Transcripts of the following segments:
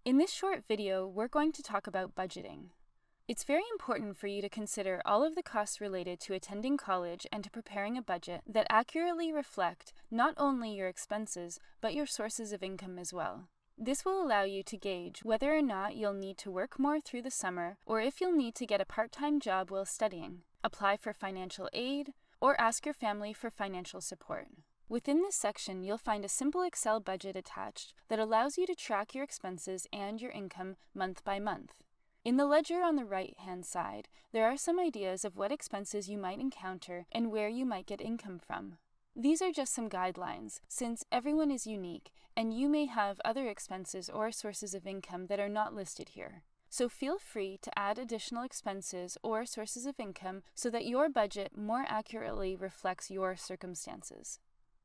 In this short video, we're going to talk about budgeting. It's very important for you to consider all of the costs related to attending college and to preparing a budget that accurately reflect not only your expenses, but your sources of income as well. This will allow you to gauge whether or not you'll need to work more through the summer or if you'll need to get a part-time job while studying, apply for financial aid, or ask your family for financial support. Within this section, you'll find a simple Excel budget attached that allows you to track your expenses and your income month by month. In the ledger on the right-hand side, there are some ideas of what expenses you might encounter and where you might get income from. These are just some guidelines, since everyone is unique, and you may have other expenses or sources of income that are not listed here. So feel free to add additional expenses or sources of income so that your budget more accurately reflects your circumstances.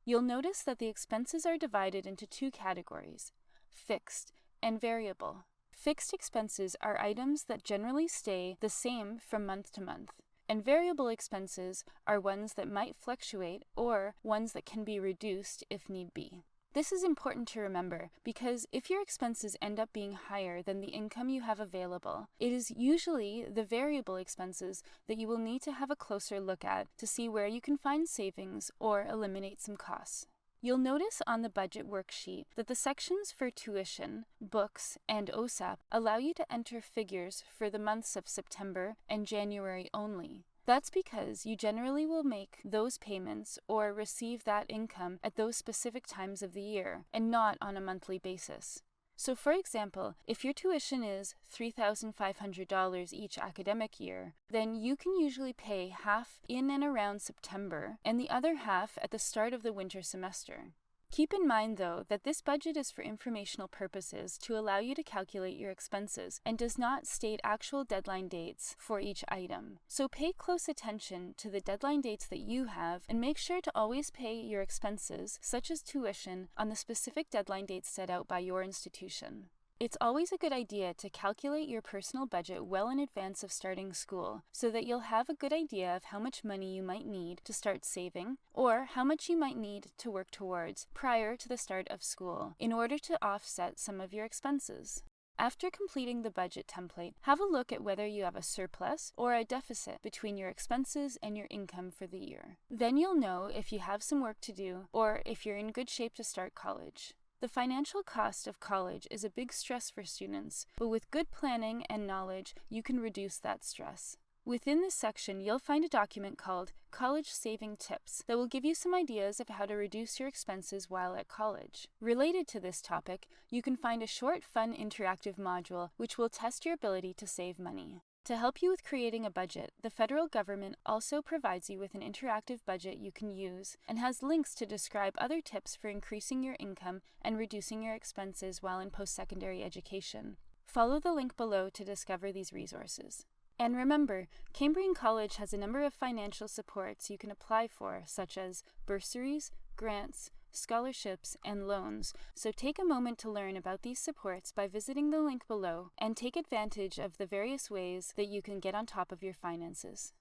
You'll notice that the expenses are divided into two categories, fixed and variable. Fixed expenses are items that generally stay the same from month to month, and variable expenses are ones that might fluctuate or ones that can be reduced if need be. This is important to remember because if your expenses end up being higher than the income you have available, it is usually the variable expenses that you will need to have a closer look at to see where you can find savings or eliminate some costs. You'll notice on the budget worksheet that the sections for tuition, books, and OSAP allow you to enter figures for the months of September and January only. That's because you generally will make those payments or receive that income at those specific times of the year and not on a monthly basis. So for example, if your tuition is $3,500 each academic year, then you can usually pay half in and around September and the other half at the start of the winter semester. Keep in mind, though, that this budget is for informational purposes to allow you to calculate your expenses and does not state actual deadline dates for each item. So pay close attention to the deadline dates that you have and make sure to always pay your expenses, such as tuition, on the specific deadline dates set out by your institution. It's always a good idea to calculate your personal budget well in advance of starting school so that you'll have a good idea of how much money you might need to start saving or how much you might need to work towards prior to the start of school in order to offset some of your expenses. After completing the budget template, have a look at whether you have a surplus or a deficit between your expenses and your income for the year. Then you'll know if you have some work to do or if you're in good shape to start college. The financial cost of college is a big stress for students, but with good planning and knowledge, you can reduce that stress. Within this section, you'll find a document called College Saving Tips that will give you some ideas of how to reduce your expenses while at college. Related to this topic, you can find a short, fun, interactive module which will test your ability to save money. To help you with creating a budget, the federal government also provides you with an interactive budget you can use and has links to describe other tips for increasing your income and reducing your expenses while in post-secondary education. Follow the link below to discover these resources. And remember, Cambrian College has a number of financial supports you can apply for, such as bursaries, grants, scholarships, and loans, so take a moment to learn about these supports by visiting the link below and take advantage of the various ways that you can get on top of your finances.